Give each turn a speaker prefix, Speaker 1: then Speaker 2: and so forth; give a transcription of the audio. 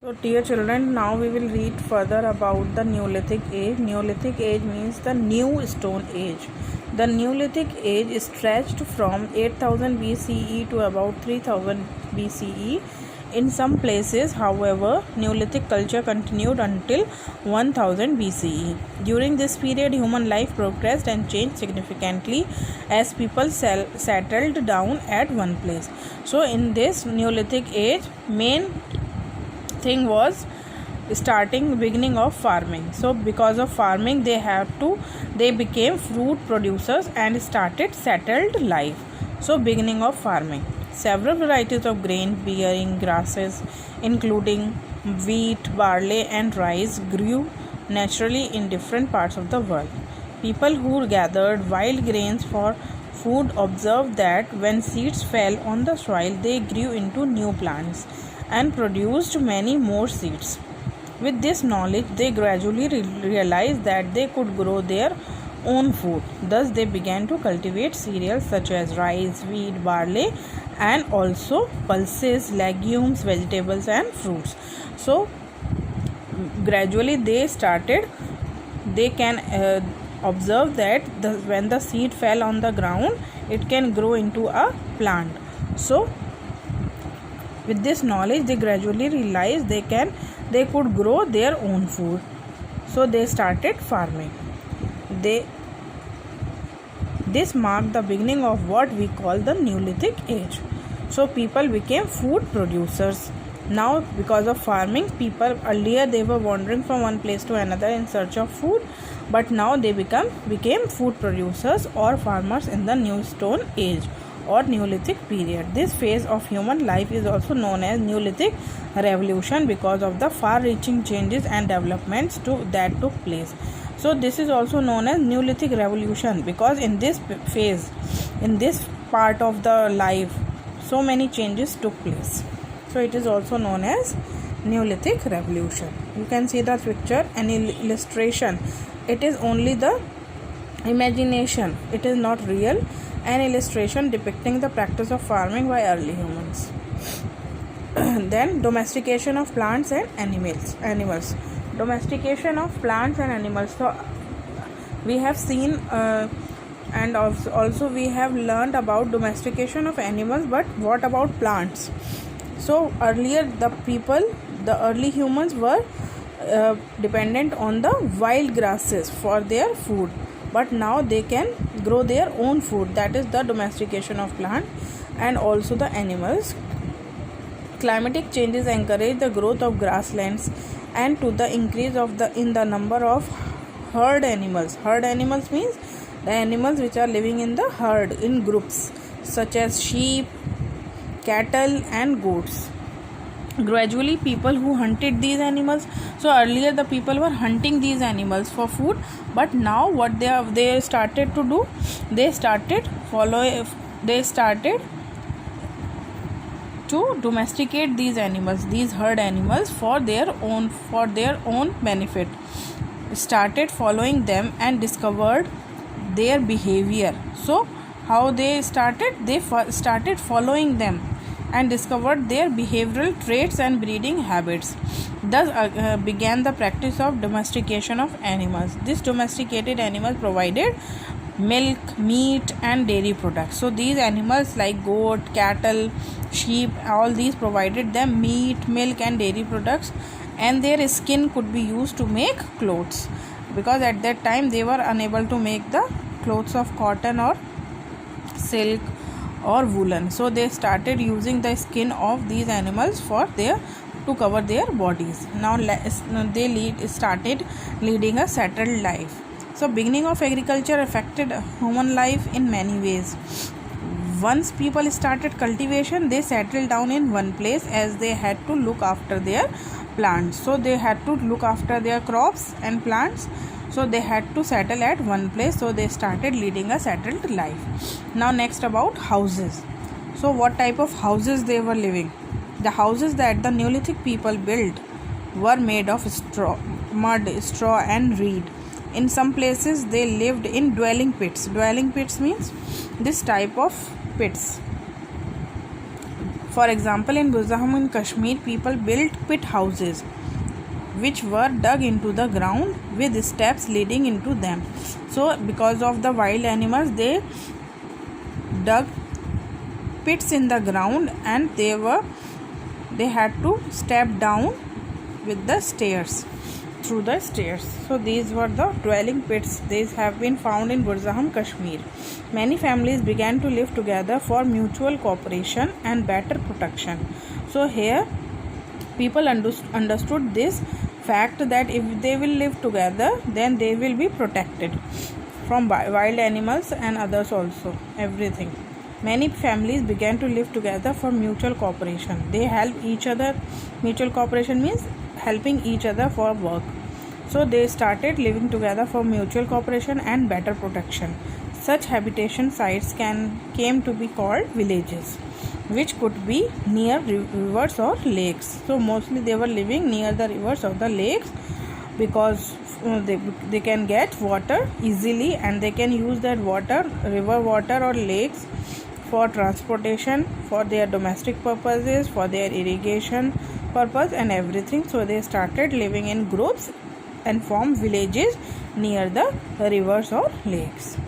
Speaker 1: So, dear children, now we will read further about the Neolithic age. Neolithic age means the new stone age. The Neolithic age stretched from 8000 BCE to about 3000 BCE. In some places, however, Neolithic culture continued until 1000 BCE. During this period, human life progressed and changed significantly as people settled down at one place. So, in this Neolithic age, main thing was beginning of farming. So because of farming they became fruit producers and started settled life. So beginning of farming, several varieties of grain bearing grasses including wheat, barley and rice grew naturally in different parts of the world. People who gathered wild grains for food observed that when seeds fell on the soil they grew into new plants and produced many more seeds. With this knowledge, they gradually realized that they could grow their own food. Thus, they began to cultivate cereals such as rice, wheat, barley, and also pulses, legumes, vegetables, and fruits. So, gradually they can observe that when the seed fell on the ground, it can grow into a plant. So, with this knowledge, they gradually realized they could grow their own food. So they started farming. This marked the beginning of what we call the Neolithic age. So people became food producers. Now because of farming, people earlier they were wandering from one place to another in search of food, but now they became food producers or farmers in the New Stone Age or Neolithic period. This phase of human life is also known as Neolithic Revolution because of the far-reaching changes and developments that took place. So this is also known as Neolithic Revolution because in this phase, in this part of the life, so many changes took place. So it is also known as Neolithic Revolution. You can see the picture and illustration. It is only the imagination. It is not real. An illustration depicting the practice of farming by early humans. Then domestication of plants and animals. Domestication of plants and animals. So we have seen and also we have learned about domestication of animals, but what about plants? So earlier the early humans were dependent on the wild grasses for their food, but now they can grow their own food. That is the domestication of plant and also the animals. Climatic changes encourage the growth of grasslands and to the increase in the number of herd animals. Herd animals means the animals which are living in the herd in groups such as sheep, cattle and goats. Gradually people who hunted these animals, so earlier the people were hunting these animals for food, but now what they started to do, they started to domesticate these animals, these herd animals for their own benefit, started following them and discovered their behavior. So how they started following them and discovered their behavioral traits and breeding habits. Thus began the practice of domestication of animals. This domesticated animals provided milk, meat and dairy products. So these animals like goat, cattle, sheep, all these provided them meat, milk and dairy products, and their skin could be used to make clothes, because at that time they were unable to make the clothes of cotton or silk or woolen. So they started using the skin of these animals to cover their bodies. Now they started leading a settled life. So beginning of agriculture affected human life in many ways. Once people started cultivation, they settled down in one place as they had to look after their plants. So they had to look after their crops and plants. So they had to settle at one place. So they started leading a settled life. Now next about houses. So what type of houses they were living? The houses that the Neolithic people built were made of mud, straw and reed. In some places they lived in dwelling pits. Dwelling pits means this type of pits. For example, in Buzahum in Kashmir, people built pit houses which were dug into the ground with steps leading into them. So because of the wild animals, they dug pits in the ground and they had to step down with the stairs, through the stairs. So these were the dwelling pits. These have been found in Burzaham, Kashmir. Many families began to live together for mutual cooperation and better protection. So here people understood this fact that if they will live together, then they will be protected from wild animals and others also, everything. Many families began to live together for mutual cooperation. They help each other. Mutual cooperation means helping each other for work. So they started living together for mutual cooperation and better protection. Such habitation sites came to be called villages, which could be near rivers or lakes. So mostly they were living near the rivers or the lakes because they can get water easily and they can use that water, river water or lakes, for transportation, for their domestic purposes, for their irrigation purpose and everything. So they started living in groups and formed villages near the rivers or lakes.